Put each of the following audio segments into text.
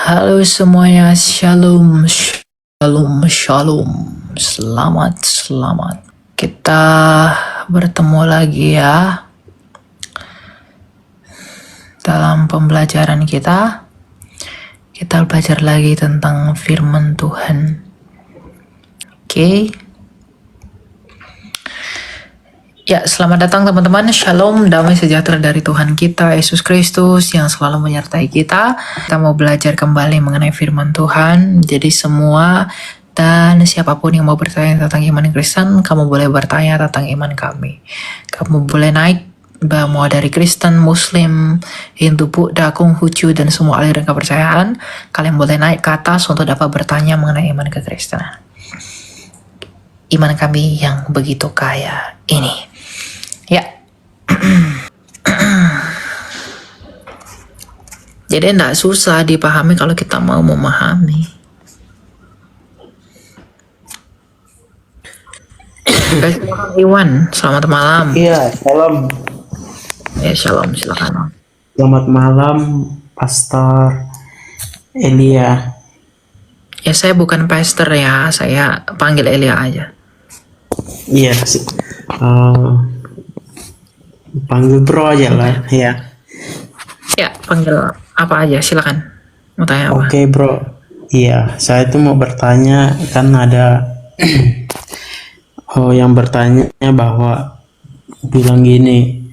Halo semuanya, shalom, shalom, shalom. Selamat. Kita bertemu lagi ya dalam pembelajaran kita. Kita belajar lagi tentang firman Tuhan. Oke. Ya, selamat datang teman-teman. Shalom, damai sejahtera dari Tuhan kita, Yesus Kristus yang selalu menyertai kita. Kita mau belajar kembali mengenai firman Tuhan. Jadi semua dan siapapun yang mau bertanya tentang iman Kristen, kamu boleh bertanya tentang iman kami. Kamu boleh naik, mau dari Kristen, Muslim, Hindu, Buddha, Konghucu, dan semua aliran kepercayaan. Kalian boleh naik ke atas untuk dapat bertanya mengenai iman kekristenan. Iman kami yang begitu kaya ini. Ya. Jadi enggak susah dipahami kalau kita mau memahami. Guys, Iwan, selamat malam. Iya, salam. Ya, shalom, silakan. Selamat malam, Pastor Elia. Ya, saya bukan pastor ya, saya panggil Elia aja. Iya, panggil bro aja lah, ya. Ya, panggil apa aja, silakan. Mau tanya apa? Oke, bro. Iya, saya tuh mau bertanya, kan ada yang bertanya bahwa bilang gini,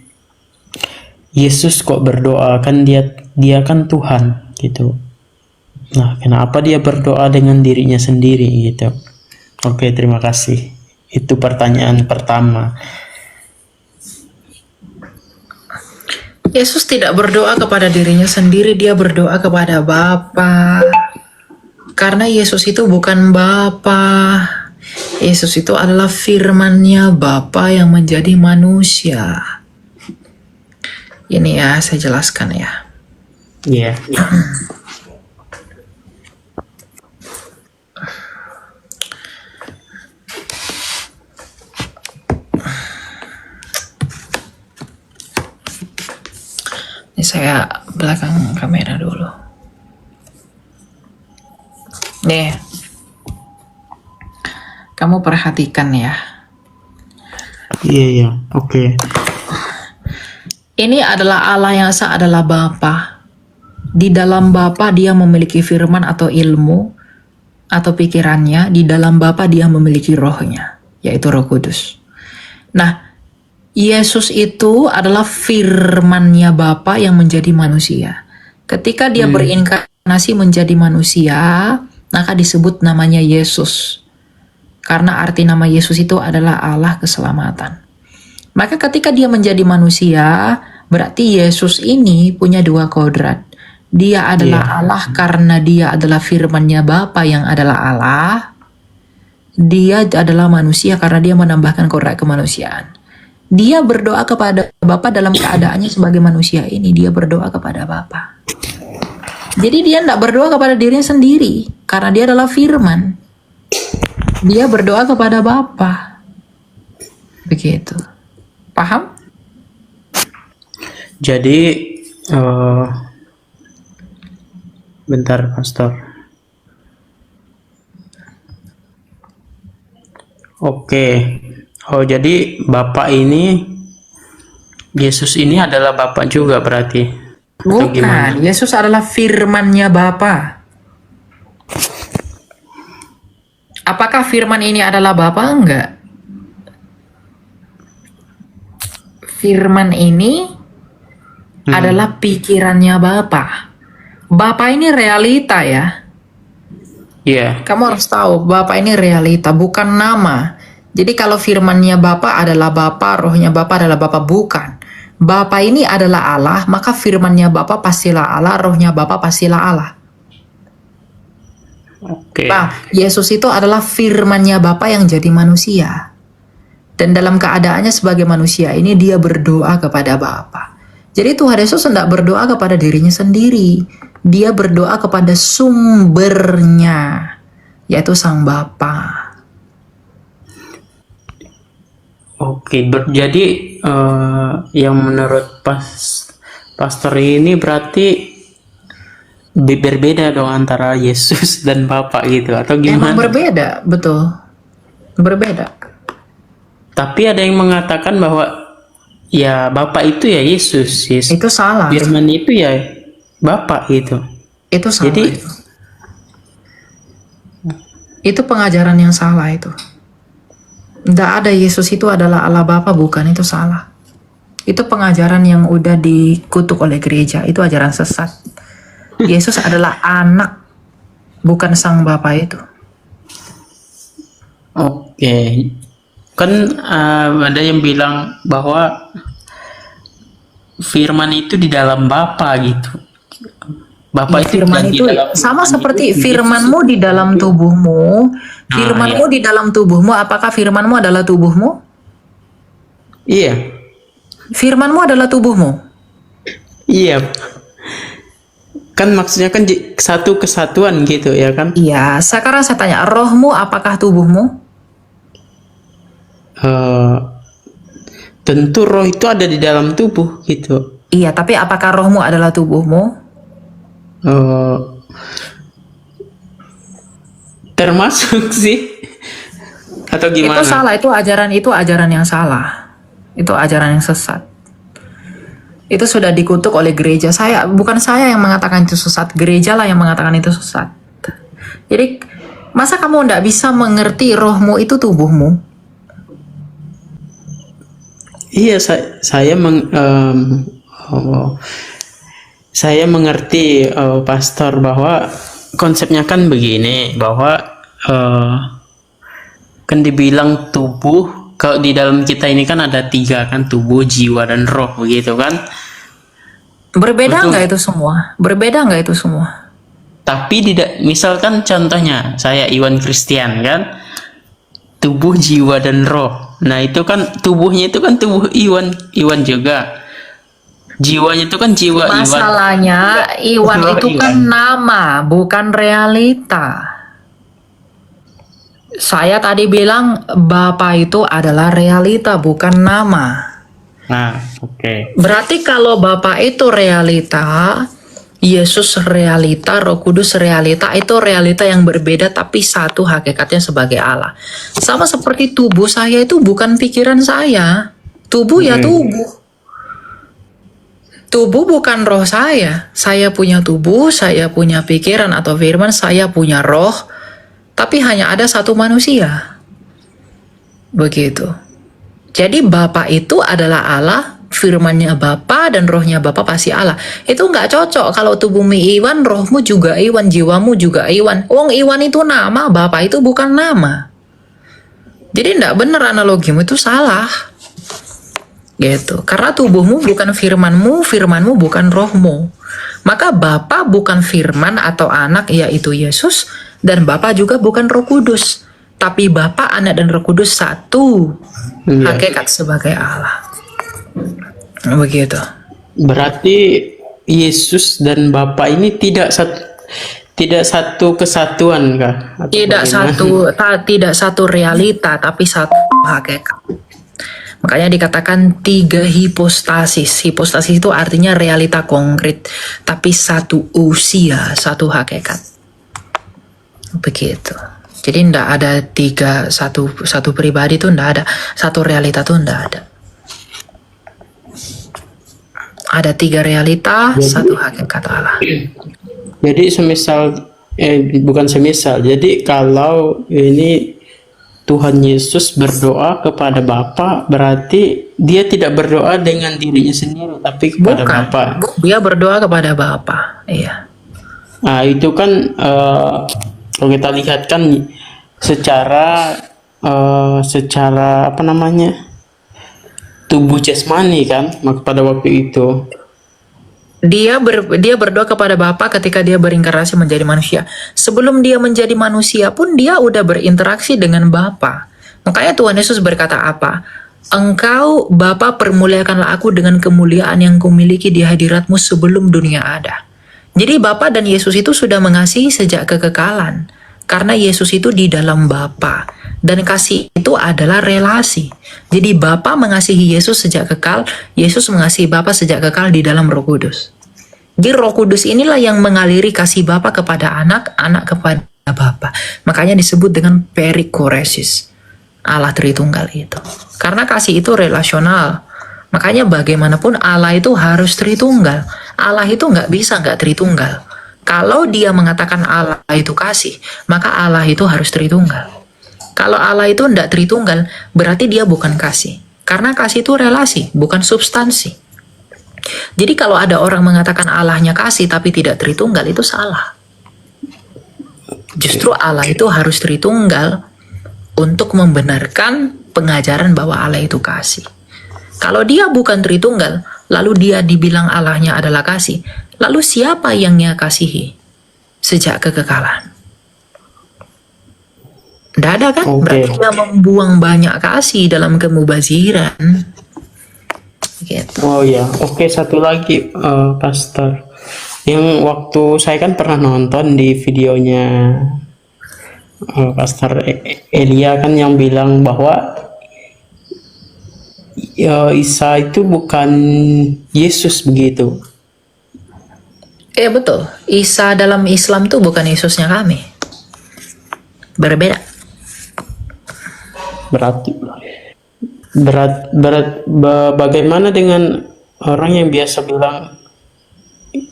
Yesus kok berdoa, kan dia kan Tuhan gitu. Nah, kenapa dia berdoa dengan dirinya sendiri gitu? Oke, terima kasih. Itu pertanyaan pertama. Yesus tidak berdoa kepada dirinya sendiri, dia berdoa kepada Bapa. Karena Yesus itu bukan Bapa. Yesus itu adalah firman-Nya Bapa yang menjadi manusia. Ini ya, saya jelaskan ya. Iya. Ini saya belakang kamera dulu. Nih, kamu perhatikan ya. Iya, oke. Ini adalah Allah yang Esa adalah Bapa. Di dalam Bapa dia memiliki firman atau ilmu atau pikirannya. Di dalam Bapa dia memiliki rohnya, yaitu Roh Kudus. Nah, Yesus itu adalah firman-Nya Bapa yang menjadi manusia. Ketika dia berinkarnasi menjadi manusia, maka disebut namanya Yesus. Karena arti nama Yesus itu adalah Allah keselamatan. Maka ketika dia menjadi manusia, berarti Yesus ini punya dua kodrat. Dia adalah Allah karena dia adalah firman-Nya Bapa yang adalah Allah. Dia adalah manusia karena dia menambahkan kodrat kemanusiaan. Dia berdoa kepada Bapa dalam keadaannya sebagai manusia ini. Dia berdoa kepada Bapa. Jadi dia tidak berdoa kepada dirinya sendiri. Karena dia adalah firman. Dia berdoa kepada Bapa. Begitu. Paham? Jadi, bentar, Pastor. Oke. Oh, jadi Bapak ini, Yesus ini adalah Bapak juga berarti? Atau gimana? Bukan. Yesus adalah firman-Nya Bapa. Apakah firman ini adalah Bapa? Enggak. Firman ini adalah pikirannya Bapa. Bapa ini realita ya. Iya. Kamu harus tahu, Bapa ini realita, bukan nama. Jadi kalau firman-Nya Bapa adalah Bapa, rohnya Bapa adalah Bapa, bukan. Bapa ini adalah Allah, maka firman-Nya Bapa pastilah Allah, rohnya Bapa pastilah Allah. Oke. Nah, Yesus itu adalah firman-Nya Bapa yang jadi manusia. Dan dalam keadaannya sebagai manusia ini dia berdoa kepada Bapa. Jadi Tuhan Yesus tidak berdoa kepada dirinya sendiri. Dia berdoa kepada sumbernya, yaitu Sang Bapa. Oke, jadi yang menurut Pastor ini berarti berbeda dong antara Yesus dan Bapa gitu atau Emang gimana? berbeda, betul. Berbeda. Tapi ada yang mengatakan bahwa ya Bapa itu ya Yesus, Itu salah. Firman itu ya Bapa gitu. Itu salah. Jadi Itu pengajaran yang salah itu. Tidak ada Yesus itu adalah Allah Bapa, bukan, itu salah. Itu pengajaran yang udah dikutuk oleh gereja, itu ajaran sesat. Yesus adalah anak, bukan sang Bapa itu. oke. Kan ada yang bilang bahwa Firman itu di dalam Bapa gitu. Bapa Ya, itu firman dan di itu dalam sama Firman seperti itu firmanmu di dalam tubuhmu. Nah, Firmanmu di dalam tubuhmu, apakah firmanmu adalah tubuhmu? Iya, Firmanmu adalah tubuhmu. iya. Kan maksudnya kan satu kesatuan gitu ya kan? Iya, sekarang saya tanya, rohmu apakah tubuhmu? Eh, tentu roh itu ada di dalam tubuh gitu. Iya, tapi apakah rohmu adalah tubuhmu? Eh, termasuk sih atau gimana? Itu salah, itu ajaran yang salah. Itu ajaran yang sesat. Itu sudah dikutuk oleh gereja. Bukan saya yang mengatakan itu sesat, gereja lah yang mengatakan itu sesat. Jadi masa kamu tidak bisa mengerti rohmu itu tubuhmu? Iya, saya mengerti pastor bahwa konsepnya kan begini bahwa kan dibilang tubuh, kalau di dalam kita ini kan ada 3 kan, tubuh, jiwa dan roh begitu kan. Berbeda Betul. nggak itu semua? Berbeda nggak itu semua? Tapi misalkan contohnya saya Iwan Christian kan, tubuh, jiwa dan roh. Nah itu kan tubuhnya itu kan tubuh Iwan juga. Jiwanya itu kan jiwa Iwan. Masalahnya Iwan Roh itu kan Iwan. nama, bukan realita. Saya tadi bilang Bapa itu adalah realita, bukan nama. Nah, oke. Berarti kalau Bapa itu realita, Yesus realita, Roh Kudus realita, itu realita yang berbeda tapi satu hakikatnya sebagai Allah. Sama seperti tubuh saya itu bukan pikiran saya. Tubuh ya tubuh. Tubuh bukan roh saya. Saya punya tubuh, saya punya pikiran atau firman, saya punya roh, tapi hanya ada satu manusia. Begitu. Jadi Bapa itu adalah Allah, firmannya Bapa dan rohnya Bapa pasti Allah. Itu nggak cocok kalau tubuhmu Iwan, rohmu juga Iwan, jiwamu juga Iwan. Wong Iwan itu nama, Bapa itu bukan nama. Jadi nggak benar analogimu, itu salah. Gitu. Karena tubuhmu bukan firmanmu, firmanmu bukan rohmu. Maka Bapa bukan firman atau anak, yaitu Yesus, dan Bapa juga bukan Roh Kudus. Tapi Bapa, Anak, dan Roh Kudus satu hakikat sebagai Allah. Begitu. Berarti Yesus dan Bapa ini tidak satu kesatuan kah? Atau Tidak satu realita, tapi satu hakikat. Makanya dikatakan 3 hipostasis. Hipostasis itu artinya realita konkret, tapi satu usia, satu hakikat. Begitu. Jadi tidak ada satu pribadi itu tidak ada, satu realita itu tidak ada. Ada 3 realita, satu hakikat Allah. Jadi bukan semisal. Jadi kalau ini Tuhan Yesus berdoa kepada Bapa, berarti dia tidak berdoa dengan dirinya sendiri, tapi kepada Bukan. Bapa. Dia berdoa kepada Bapa. Iya. Nah itu kan kalau kita lihat kan secara apa namanya, tubuh jasmani kan pada waktu itu. Dia berdoa kepada Bapa ketika dia berinkarnasi menjadi manusia. Sebelum dia menjadi manusia pun dia udah berinteraksi dengan Bapa. Makanya Tuhan Yesus berkata apa? Engkau Bapa permuliakanlah aku dengan kemuliaan yang kumiliki di hadiratmu sebelum dunia ada. Jadi Bapa dan Yesus itu sudah mengasihi sejak kekekalan. Karena Yesus itu di dalam Bapa. Dan kasih itu adalah relasi. Jadi Bapa mengasihi Yesus sejak kekal, Yesus mengasihi Bapa sejak kekal di dalam Roh Kudus. Jadi Roh Kudus inilah yang mengaliri kasih Bapa kepada anak, anak kepada Bapa. Makanya disebut dengan perikoresis, Allah Tritunggal itu. Karena kasih itu relasional. Makanya bagaimanapun Allah itu harus Tritunggal. Allah itu nggak bisa nggak Tritunggal. Kalau dia mengatakan Allah itu kasih, maka Allah itu harus Tritunggal. Kalau Allah itu nggak Tritunggal, berarti dia bukan kasih. Karena kasih itu relasi, bukan substansi. Jadi kalau ada orang mengatakan Allahnya kasih tapi tidak Tritunggal, itu salah. Justru Allah itu harus Tritunggal untuk membenarkan pengajaran bahwa Allah itu kasih. Kalau dia bukan Tritunggal, lalu dia dibilang Allahnya adalah kasih, lalu siapa yang dia kasihi sejak kekekalan? Tidak ada kan? Berarti dia membuang banyak kasih dalam kemubaziran. Gitu. Oh ya, oke, satu lagi, Pastor. Yang waktu saya kan pernah nonton di videonya Pastor Elia kan yang bilang bahwa Isa itu bukan Yesus begitu. Betul. Isa dalam Islam tuh bukan Yesusnya kami. Berbeda. Bagaimana dengan orang yang biasa bilang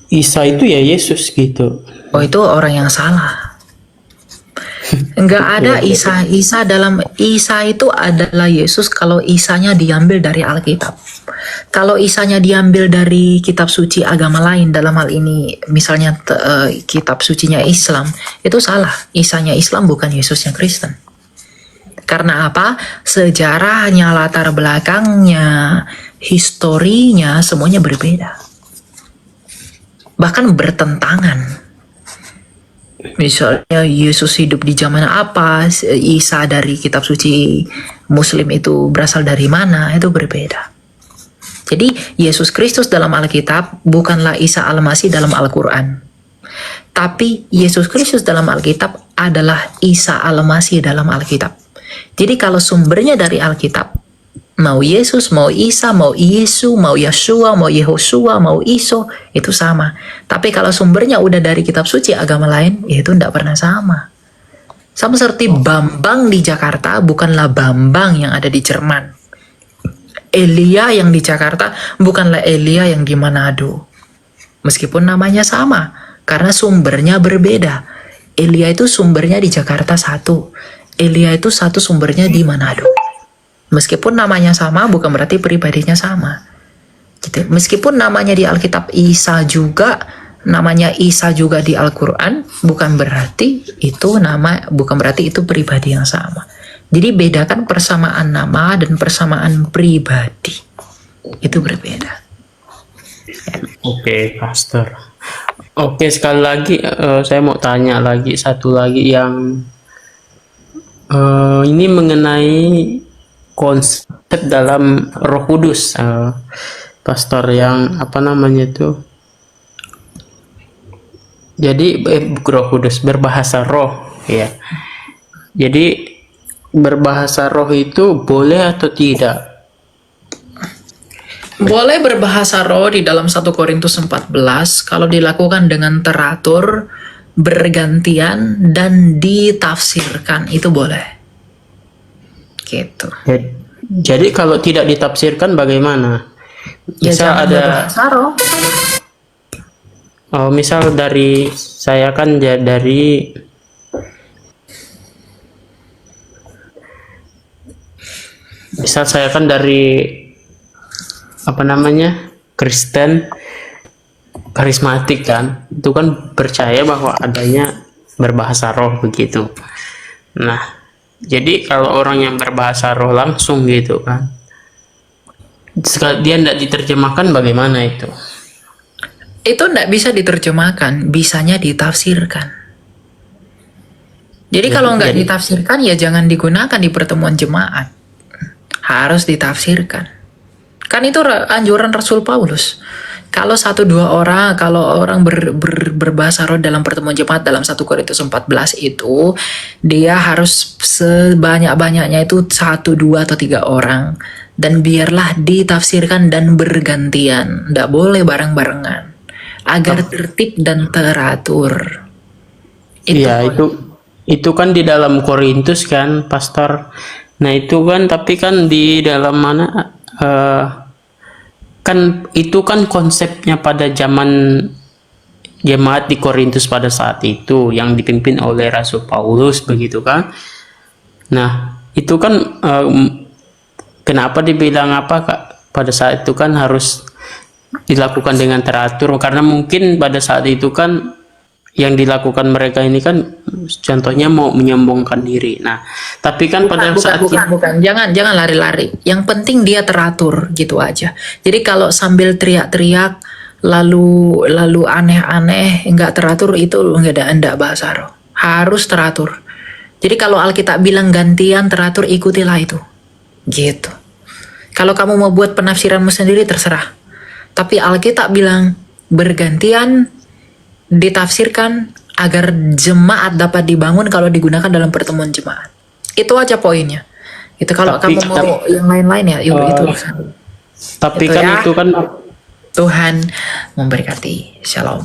Isa itu ya Yesus gitu? Oh, itu orang yang salah. Enggak ada Isa. Isa itu adalah Yesus kalau Isanya diambil dari Alkitab. Kalau Isanya diambil dari kitab suci agama lain, dalam hal ini misalnya kitab sucinya Islam, itu salah. Isanya Islam bukan Yesusnya Kristen. Karena apa? Sejarahnya, latar belakangnya, historinya, semuanya berbeda. Bahkan bertentangan. Misalnya Yesus hidup di zaman apa, Isa dari kitab suci Muslim itu berasal dari mana, itu berbeda. Jadi Yesus Kristus dalam Alkitab bukanlah Isa Al-Masih dalam Al-Quran. Tapi Yesus Kristus dalam Alkitab adalah Isa Al-Masih dalam Alkitab. Jadi kalau sumbernya dari Alkitab, mau Yesus, mau Isa, mau Yesus, mau Yeshua, mau Yehosua, mau Iso, itu sama. Tapi kalau sumbernya udah dari kitab suci agama lain, ya itu tidak pernah sama. Sama seperti Bambang di Jakarta bukanlah Bambang yang ada di Jerman. Elia yang di Jakarta bukanlah Elia yang di Manado. Meskipun namanya sama, karena sumbernya berbeda. Elia itu sumbernya di Jakarta satu. Elia itu satu sumbernya di Manado. Meskipun namanya sama, bukan berarti pribadinya sama. Gitu. Meskipun namanya di Alkitab Isa juga, namanya Isa juga di Al-Quran, bukan berarti itu pribadi yang sama. Jadi bedakan persamaan nama dan persamaan pribadi. Itu berbeda. Oke, Pastor. Oke, sekali lagi saya mau tanya lagi satu lagi yang ini mengenai konsep dalam Roh Kudus, Pastor, yang apa namanya itu? Jadi Roh Kudus berbahasa roh, ya. Jadi berbahasa roh itu boleh atau tidak? Boleh berbahasa roh di dalam 1 Korintus 14 kalau dilakukan dengan teratur, bergantian, dan ditafsirkan, itu boleh. Gitu. Jadi kalau tidak ditafsirkan bagaimana? Ya, Misal jangan ada berbahasa roh. misal dari saya kan dari misal saya kan dari apa namanya, Kristen karismatik kan, itu kan percaya bahwa adanya berbahasa roh begitu. Nah, jadi kalau orang yang berbahasa roh langsung gitu kan, dia tidak diterjemahkan, bagaimana itu? Itu tidak bisa diterjemahkan, bisanya ditafsirkan. Jadi kalau nggak ditafsirkan, ya jangan digunakan di pertemuan jemaat. Harus ditafsirkan. Kan itu anjuran Rasul Paulus. Kalau 1-2 orang, kalau orang berbahasa roh dalam pertemuan jemaat dalam 1 Korintus 14 itu, dia harus sebanyak-banyaknya itu 1, 2, atau 3 orang. Dan biarlah ditafsirkan dan bergantian. Tidak boleh bareng-barengan. agar tertib dan teratur. Iya, poin. itu kan di dalam Korintus kan, Pastor. Nah, itu kan tapi kan di dalam mana kan itu kan konsepnya pada zaman jemaat di Korintus pada saat itu yang dipimpin oleh Rasul Paulus begitu kan. Nah, itu kan kenapa dibilang apa Kak? Pada saat itu kan harus dilakukan dengan teratur karena mungkin pada saat itu kan yang dilakukan mereka ini kan contohnya mau menyombongkan diri. Nah, tapi kan pada saat Bukan. Jangan lari-lari. Yang penting dia teratur gitu aja. Jadi kalau sambil teriak-teriak lalu aneh-aneh nggak teratur itu enggak bahasa roh. Harus teratur. Jadi kalau Alkitab bilang gantian teratur ikutilah itu. Gitu. Kalau kamu mau buat penafsiranmu sendiri terserah. Tapi Alkitab bilang bergantian ditafsirkan agar jemaat dapat dibangun kalau digunakan dalam pertemuan jemaat. Itu aja poinnya. Itu kalau Tapi- kamu mau yang lain-lain ya, yuk itu. tapi Itu kan ya. itu kan Tuhan memberkati. Shalom.